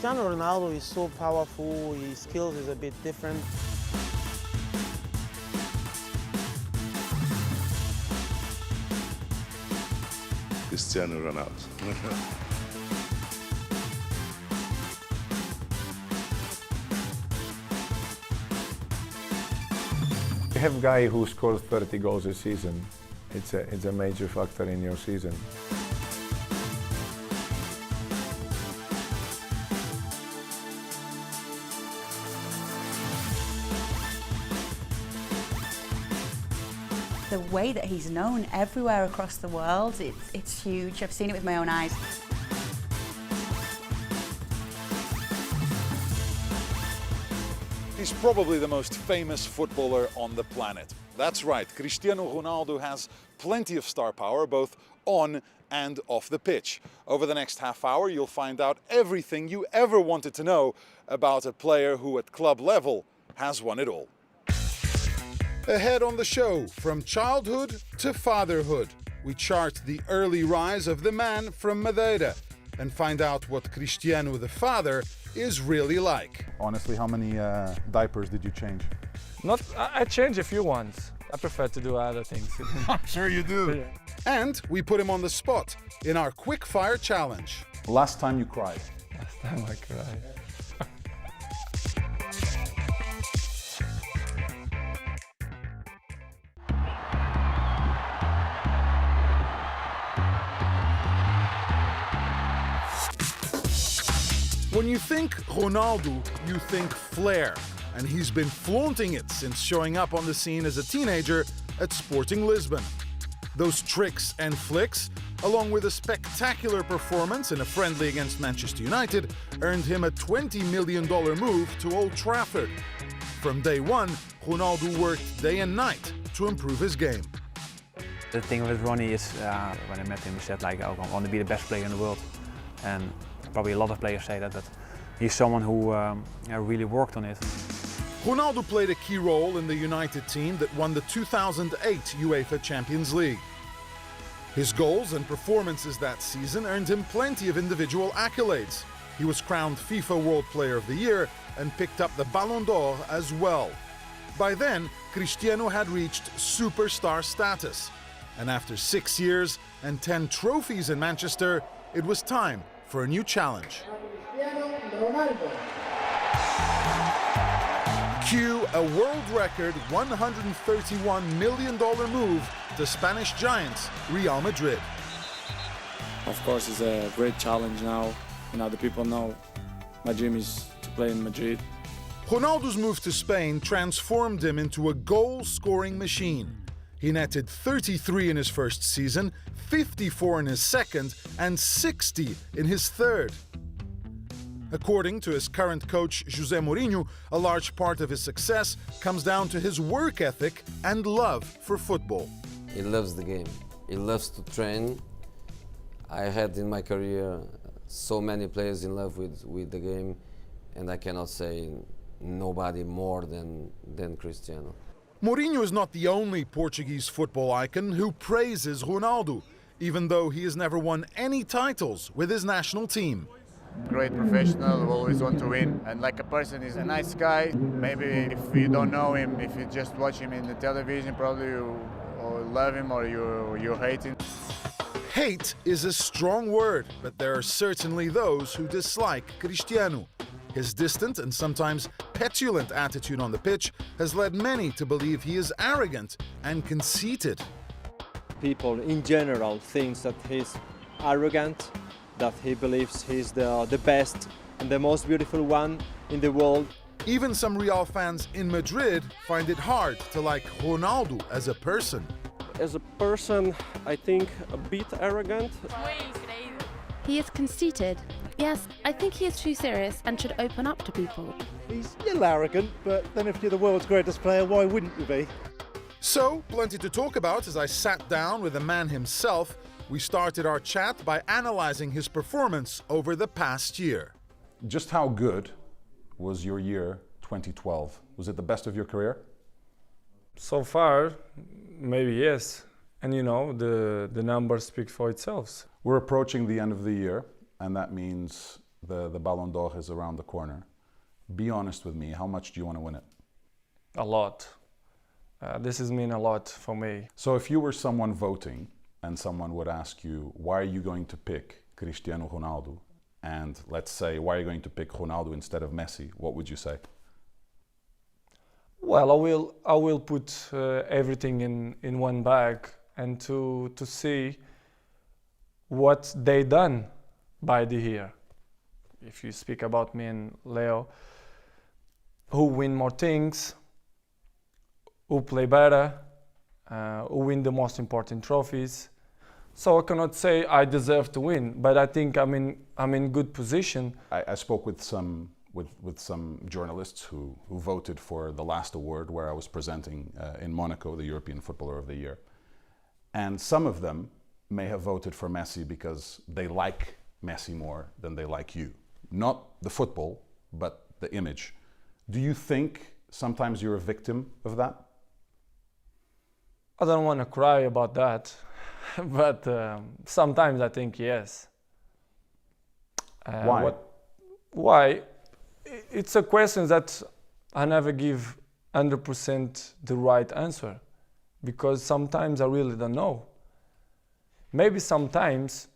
Cristiano Ronaldo is so powerful, his skills is a bit different. Cristiano Ronaldo. You have a guy who scores 30 goals a season. It's a major factor in your season. The way that he's known everywhere across the world, it's huge. I've seen it with my own eyes. He's probably the most famous footballer on the planet. That's right, Cristiano Ronaldo has plenty of star power, both on and off the pitch. Over the next half hour, you'll find out everything you ever wanted to know about a player who at club level has won it all. Ahead on the show, from childhood to fatherhood, we chart the early rise of the man from Madeira and find out what Cristiano the father is really like. Honestly, how many diapers did you change? I changed a few ones. I prefer to do other things. I'm sure you do. Yeah. And we put him on the spot in our quick-fire challenge. Last time you cried? Last time I cried. When you think Ronaldo, you think flair, and he's been flaunting it since showing up on the scene as a teenager at Sporting Lisbon. Those tricks and flicks, along with a spectacular performance in a friendly against Manchester United, earned him a $20 million move to Old Trafford. From day one, Ronaldo worked day and night to improve his game. The thing with Ronnie is, when I met him, he said, like, I want to be the best player in the world. And probably a lot of players say that, but he's someone who really worked on it. Ronaldo played a key role in the United team that won the 2008 UEFA Champions League. His goals and performances that season earned him plenty of individual accolades. He was crowned FIFA World Player of the Year and picked up the Ballon d'Or as well. By then, Cristiano had reached superstar status. And after 6 years and 10 trophies in Manchester, it was time for a new challenge. Cue a world record $131 million move to Spanish giants Real Madrid. Of course, it's a great challenge now. The people know my dream is to play in Madrid. Ronaldo's move to Spain transformed him into a goal-scoring machine. He netted 33 in his first season, 54 in his second, and 60 in his third. According to his current coach, José Mourinho, a large part of his success comes down to his work ethic and love for football. He loves the game. He loves to train. I had in my career so many players in love with the game, and I cannot say nobody more than Cristiano. Mourinho is not the only Portuguese football icon who praises Ronaldo, even though he has never won any titles with his national team. Great professional, always want to win, and like a person, he's a nice guy. Maybe if you don't know him, if you just watch him in the television, probably you or love him or you hate him. Hate is a strong word, but there are certainly those who dislike Cristiano. His distant and sometimes petulant attitude on the pitch has led many to believe he is arrogant and conceited. People in general think that he's arrogant, that he believes he's the best and the most beautiful one in the world. Even some Real fans in Madrid find it hard to like Ronaldo as a person. As a person, I think a bit arrogant. He is conceited. Yes, I think he is too serious and should open up to people. He's a little arrogant, but then if you're the world's greatest player, why wouldn't you be? So, plenty to talk about as I sat down with the man himself. We started our chat by analyzing his performance over the past year. Just how good was your year 2012? Was it the best of your career? So far, maybe yes. And the numbers speak for itself. We're approaching the end of the year, and that means the Ballon d'Or is around the corner. Be honest with me, how much do you want to win it? A lot. This has mean a lot for me. So if you were someone voting and someone would ask you, why are you going to pick Cristiano Ronaldo? And let's say, why are you going to pick Ronaldo instead of Messi? What would you say? Well, I will put everything in one bag and to see what they done by the year. If you speak about me and Leo, who win more things, who play better, who win the most important trophies. So I cannot say I deserve to win, but I think I'm in good position. I spoke with some journalists who voted for the last award where I was presenting in Monaco, the European Footballer of the Year. And some of them may have voted for Messi because they like Messi more than they like you. Not the football, but the image. Do you think sometimes you're a victim of that? I don't want to cry about that, but sometimes I think yes. Why? Why? It's a question that I never give 100% the right answer, because sometimes I really don't know. Maybe sometimes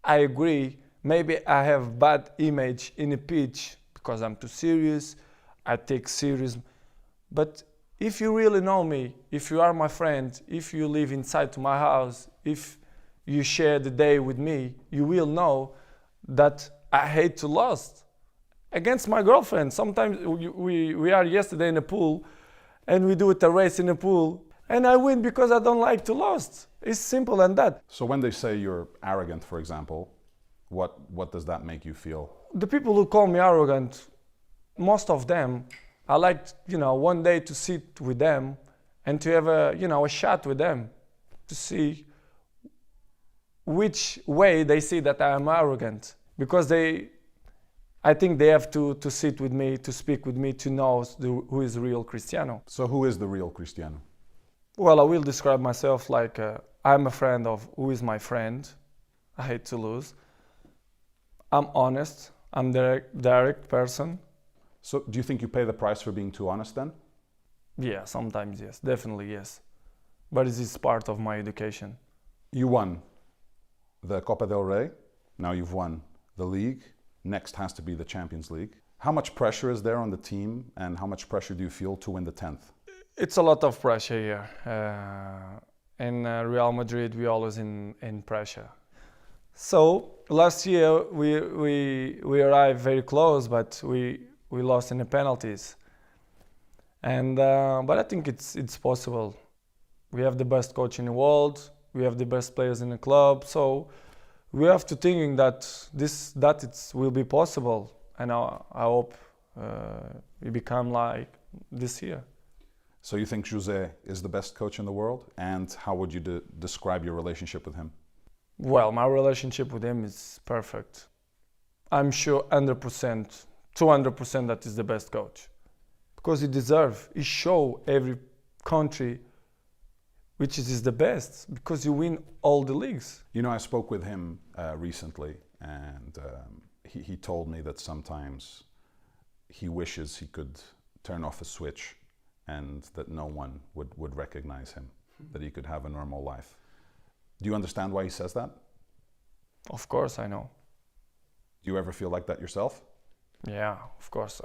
I agree, maybe I have bad image in a pitch because I'm too serious, I take serious. But if you really know me, if you are my friend, if you live inside to my house, if you share the day with me, you will know that I hate to lose. Against my girlfriend, sometimes we are yesterday in a pool and we do it a race in a pool and I win because I don't like to lose. It's simple than that. So when they say you're arrogant, for example, what does that make you feel? The people who call me arrogant, most of them, I like, one day to sit with them and to have a chat with them to see which way they see that I am arrogant. Because I think they have to sit with me, to speak with me, to know who is the real Cristiano. So who is the real Cristiano? Well, I will describe myself like I'm a friend of who is my friend. I hate to lose. I'm honest. I'm direct person. So do you think you pay the price for being too honest then? Yeah, sometimes yes, definitely yes. But it is part of my education. You won the Copa del Rey. Now you've won the league. Next has to be the Champions League. How much pressure is there on the team and how much pressure do you feel to win the 10th? It's a lot of pressure here. In Real Madrid, we always in pressure. So last year we arrived very close, but we lost in the penalties. And but I think it's possible. We have the best coach in the world. We have the best players in the club. So we have to think that it will be possible, and I hope we become like this year. So you think Jose is the best coach in the world, and how would you describe your relationship with him? Well, my relationship with him is perfect. I'm sure 100%, 200% that he's the best coach, because he deserves. He show every country which is the best, because you win all the leagues. You know, I spoke with him recently, and he told me that sometimes he wishes he could turn off a switch and that no one would recognize him, that he could have a normal life. Do you understand why he says that? Of course, I know. Do you ever feel like that yourself? Yeah, of course.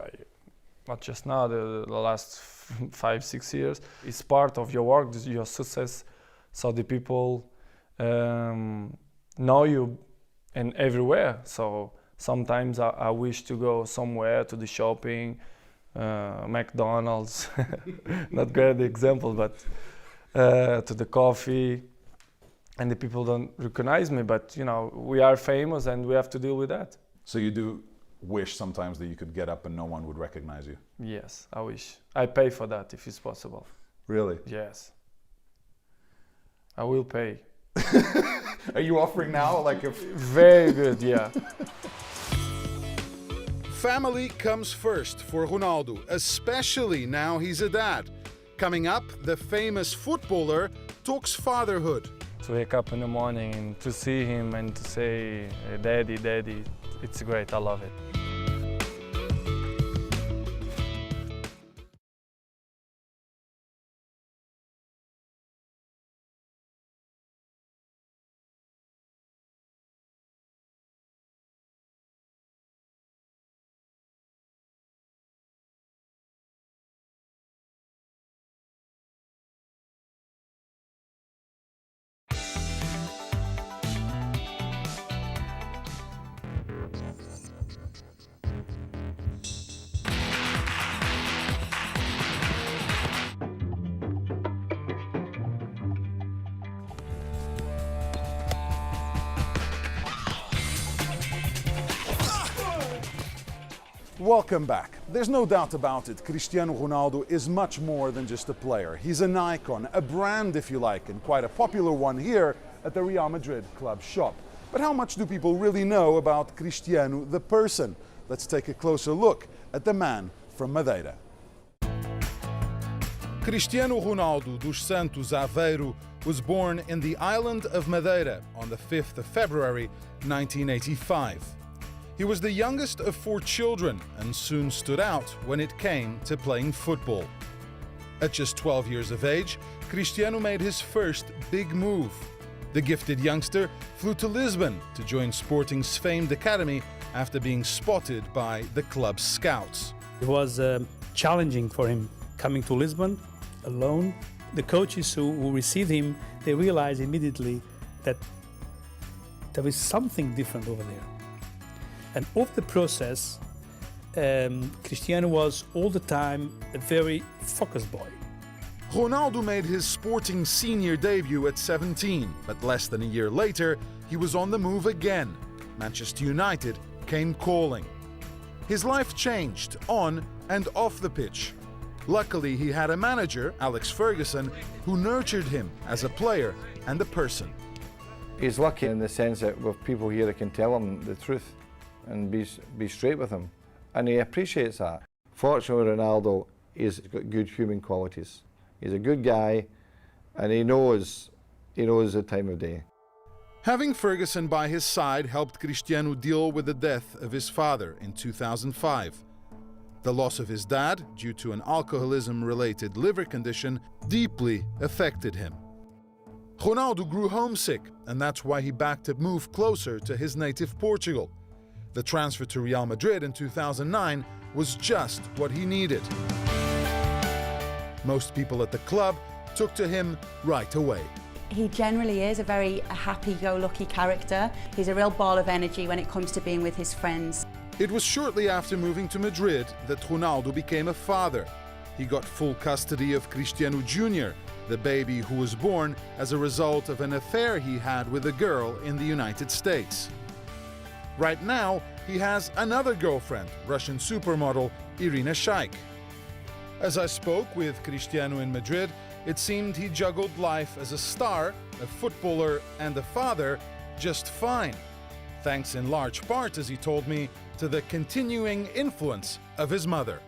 Not just now, the last 5-6 years. It's part of your work, your success, so the people know you and everywhere. So sometimes I wish to go somewhere to the shopping, McDonald's, not great example, but to the coffee, and the people don't recognize me, but we are famous and we have to deal with that. So you do wish sometimes that you could get up and no one would recognize you? Yes, I wish. I pay for that if it's possible. Really? Yes. I will pay. Are you offering now? Very good, yeah. Family comes first for Ronaldo, especially now he's a dad. Coming up, the famous footballer talks fatherhood. To wake up in the morning and to see him and to say, Daddy, Daddy, it's great. I love it. Welcome back. There's no doubt about it, Cristiano Ronaldo is much more than just a player. He's an icon, a brand if you like, and quite a popular one here at the Real Madrid club shop. But how much do people really know about Cristiano the person? Let's take a closer look at the man from Madeira. Cristiano Ronaldo dos Santos Aveiro was born in the island of Madeira on the 5th of February 1985. He was the youngest of 4 children and soon stood out when it came to playing football. At just 12 years of age, Cristiano made his first big move. The gifted youngster flew to Lisbon to join Sporting's famed academy after being spotted by the club's scouts. It was challenging for him coming to Lisbon alone. The coaches who received him, they realized immediately that there was something different over there. And of the process, Cristiano was all the time a very focused boy. Ronaldo made his Sporting senior debut at 17, but less than a year later, he was on the move again. Manchester United came calling. His life changed on and off the pitch. Luckily, he had a manager, Alex Ferguson, who nurtured him as a player and a person. He's lucky in the sense that with people here that can tell him the truth and be straight with him, and he appreciates that. Fortunately, Ronaldo has got good human qualities. He's a good guy, and he knows the time of day. Having Ferguson by his side helped Cristiano deal with the death of his father in 2005. The loss of his dad, due to an alcoholism-related liver condition, deeply affected him. Ronaldo grew homesick, and that's why he backed a move closer to his native Portugal. The transfer to Real Madrid in 2009 was just what he needed. Most people at the club took to him right away. He generally is a very happy-go-lucky character. He's a real ball of energy when it comes to being with his friends. It was shortly after moving to Madrid that Ronaldo became a father. He got full custody of Cristiano Jr., the baby who was born as a result of an affair he had with a girl in the United States. Right now, he has another girlfriend, Russian supermodel Irina Shayk. As I spoke with Cristiano in Madrid, it seemed he juggled life as a star, a footballer, and a father just fine. Thanks in large part, as he told me, to the continuing influence of his mother.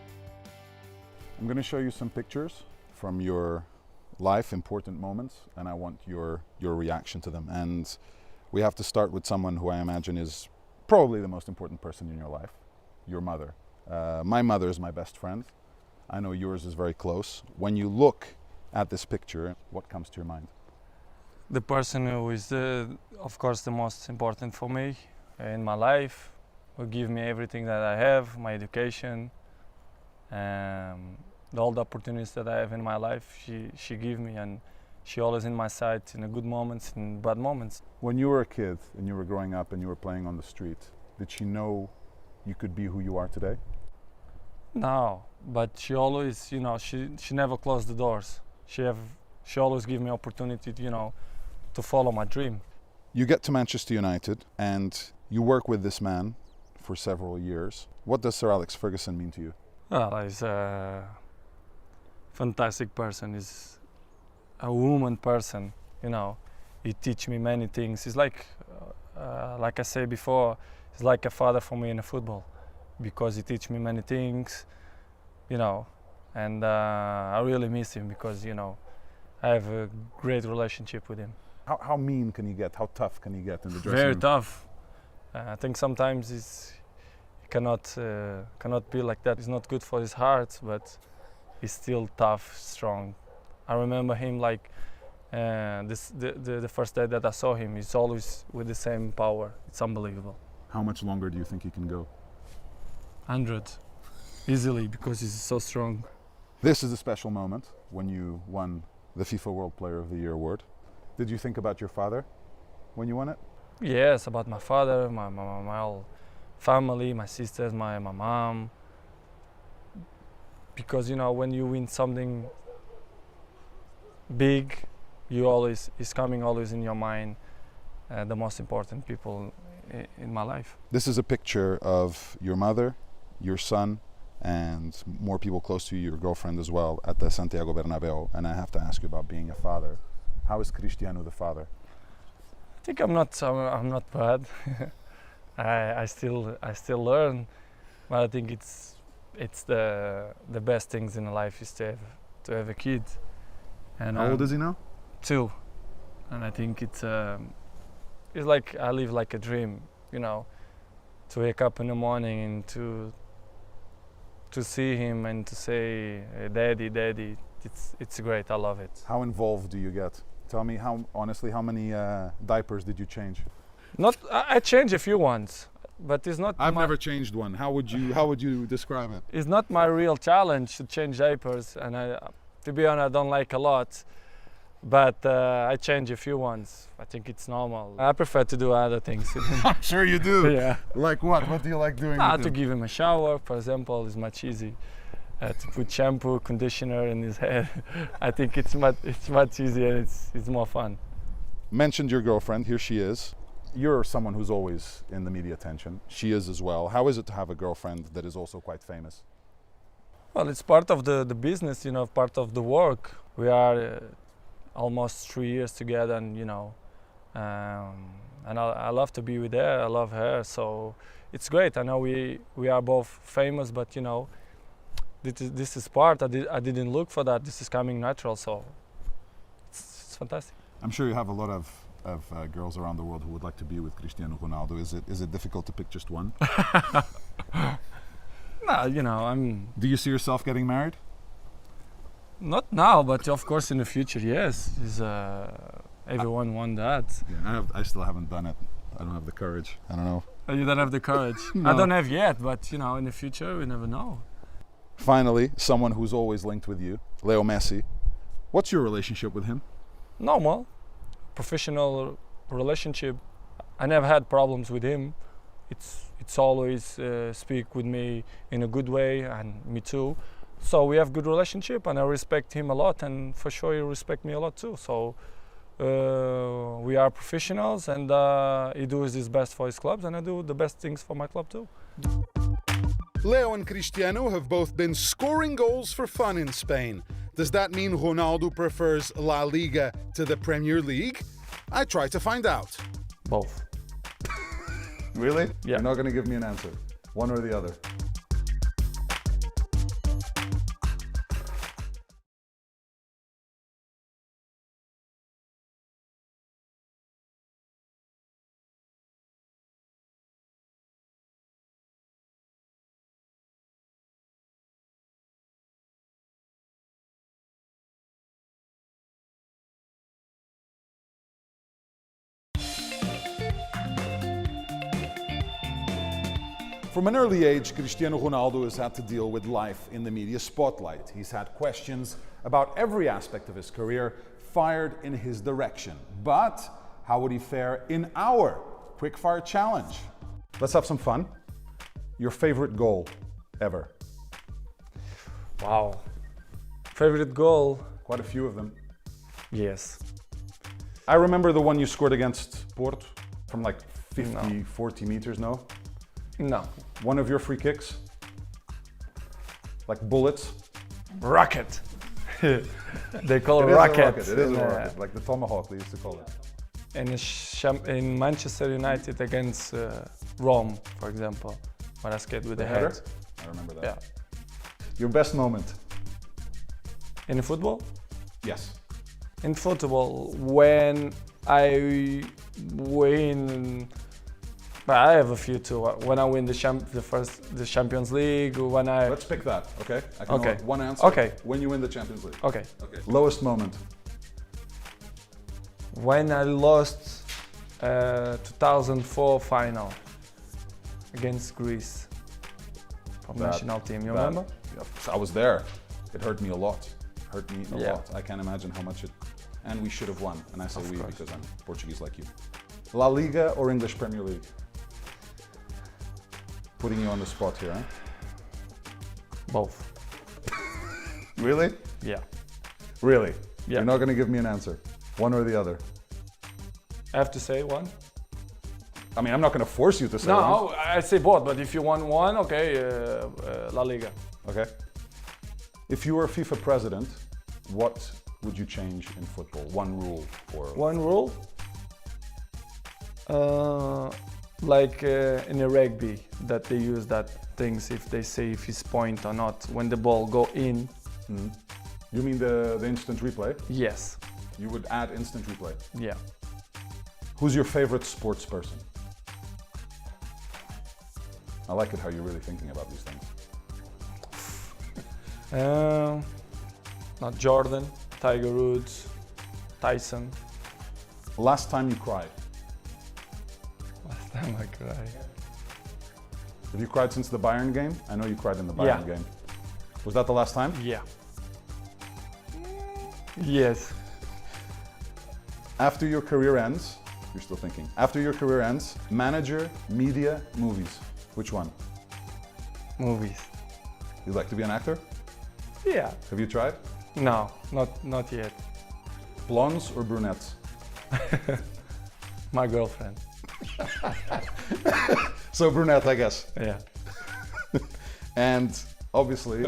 I'm going to show you some pictures from your life, important moments, and I want your reaction to them. And we have to start with someone who I imagine is probably the most important person in your life, your mother. My mother is my best friend. I know yours is very close. When you look at this picture, what comes to your mind? The person who is, of course, the most important for me in my life, who give me everything that I have, my education, all the opportunities that I have in my life, she give me, and she always in my side in the good moments and bad moments. When you were a kid and you were growing up and you were playing on the street, did she know you could be who you are today? No, but she always, she never closed the doors. She always give me opportunity, to follow my dream. You get to Manchester United and you work with this man for several years. What does Sir Alex Ferguson mean to you? Well, he's a fantastic person. He's a woman person, He teach me many things. He's like I said before, he's like a father for me in football, because he teach me many things, and I really miss him because, I have a great relationship with him. How mean can he get? How tough can he get in the dressing room? Very tough. I think sometimes he cannot be like that. It's not good for his heart, but he's still tough, strong. I remember him like the first day that I saw him. He's always with the same power. It's unbelievable. How much longer do you think he can go? 100, easily, because he's so strong. This is a special moment when you won the FIFA World Player of the Year award. Did you think about your father when you won it? Yes, about my father, my whole family, my sisters, my mom. Because you know, when you win something big, it's coming always in your mind. The most important people in my life. This is a picture of your mother, your son, and more people close to you, your girlfriend as well, at the Santiago Bernabeu. And I have to ask you about being a father. How is Cristiano the father? I think I'm not bad. I still learn, but I think it's the best things in life is to have a kid. And how old is he now? 2, and I think it's like I live like a dream, you know, to wake up in the morning and to see him and to say, "Daddy, Daddy." It's great. I love it. How involved do you get? Tell me, honestly, how many diapers did you change? I changed a few ones, but it's not. I've never changed one. How would you describe it? It's not my real challenge to change diapers, and to be honest, I don't like a lot. But I change a few ones. I think it's normal. I prefer to do other things. I'm sure you do. Yeah. Like what? What do you like doing? To give him a shower, for example, is much easy. To put shampoo, conditioner in his hair. I think it's much easier. It's more fun. Mentioned your girlfriend. Here she is. You're someone who's always in the media attention. She is as well. How is it to have a girlfriend that is also quite famous? Well, it's part of the business, you know, part of the work. We are almost 3 years together, and you know, and I love to be with her. I love her, so it's great. I know we are both famous, but you know, this is part. I didn't look for that. This is coming natural, so it's fantastic. I'm sure you have a lot of girls around the world who would like to be with Cristiano Ronaldo. Is it difficult to pick just one? No, you know, Do you see yourself getting married? Not now, but of course in the future, yes. Everyone wants that. Yeah, I still haven't done it. I don't have the courage. I don't know. Oh, you don't have the courage? No. I don't have yet, but you know, in the future, we never know. Finally, someone who's always linked with you, Leo Messi. What's your relationship with him? Normal, professional relationship. I never had problems with him. It's always speak with me in a good way, and me too. So we have good relationship, and I respect him a lot, and for sure he respect me a lot too. So we are professionals, and he does his best for his clubs, and I do the best things for my club too. Leo and Cristiano have both been scoring goals for fun in Spain. Does that mean Ronaldo prefers La Liga to the Premier League? I try to find out. Both. Really? Yeah. You're not going to give me an answer. One or the other. From an early age, Cristiano Ronaldo has had to deal with life in the media spotlight. He's had questions about every aspect of his career fired in his direction. But how would he fare in our quickfire challenge? Let's have some fun. Your favorite goal ever? Wow. Favorite goal? Quite a few of them. Yes. I remember the one you scored against Porto from like 50, 40 meters, no? No. One of your free kicks? Like bullets? Rocket. They call it rocket. rocket. It is a rocket, like the tomahawk they used to call it. In Manchester United against Rome, for example, when I skated with the head. Header? I remember that. Yeah. Your best moment? In football? Yes. In football, when I win But I have a few too. When I win the Champions League, when I... Let's pick that, okay? I can Okay. know one answer. Okay. When you win the Champions League. Okay. Okay. Lowest moment. When I lost 2004 final against Greece from national team, you remember? Yeah, I was there. It hurt me a lot. Hurt me a Yeah. lot. I can't imagine how much it... And we should have won. And I say Of we course. because I'm Portuguese like you. La Liga or English Premier League? Putting you on the spot here, huh? Both. Really? Yeah. Really? Yeah. You're not going to give me an answer. One or the other. I have to say one? I mean, I'm not going to force you to say one. No, I say both, but if you want one, okay, La Liga. Okay. If you were FIFA president, what would you change in football? One rule or... One rule? Like in a rugby, that they use that things if they say if it's point or not when the ball go in. Mm. You mean the instant replay? Yes. You would add instant replay? Yeah. Who's your favorite sports person? I like it how you're really thinking about these things. Not Jordan, Tiger Woods, Tyson. Last time you cried? Last time I cried. Have you cried since the Bayern game? I know you cried in the Bayern game. Was that the last time? Yeah. Yes. After your career ends, you're still thinking, after your career ends, manager, media, movies. Which one? Movies. You'd like to be an actor? Yeah. Have you tried? No, not yet. Blondes or brunettes? My girlfriend. So brunette, I guess. Yeah. And obviously,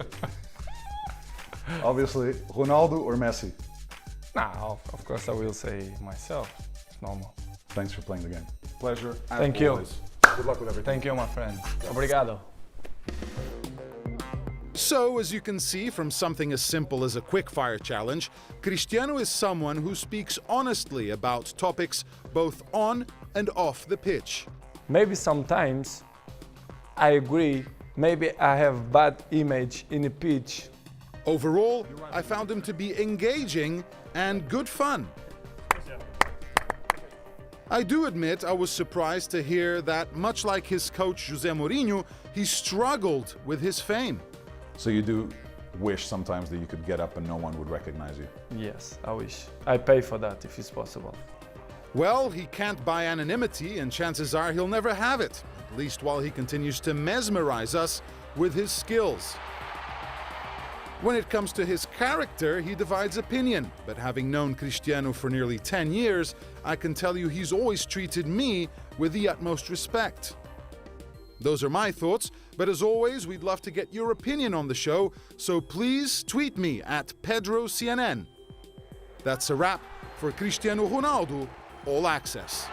Ronaldo or Messi? No, of course I will say myself. It's normal. Thanks for playing the game. Pleasure. As Thank you. always. Good luck with everything. Thank you, my friend. Obrigado. So, as you can see from something as simple as a quickfire challenge, Cristiano is someone who speaks honestly about topics both on and off the pitch. Maybe sometimes I agree, maybe I have bad image in the pitch. Overall, I found him to be engaging and good fun. I do admit I was surprised to hear that, much like his coach Jose Mourinho, he struggled with his fame. So you do wish sometimes that you could get up and no one would recognize you? Yes, I wish. I pay for that if it's possible. Well, he can't buy anonymity, and chances are he'll never have it, at least while he continues to mesmerize us with his skills. When it comes to his character, he divides opinion, but having known Cristiano for nearly 10 years, I can tell you he's always treated me with the utmost respect. Those are my thoughts, but as always, we'd love to get your opinion on the show, so please tweet me at PedroCNN. That's a wrap for Cristiano Ronaldo All Access.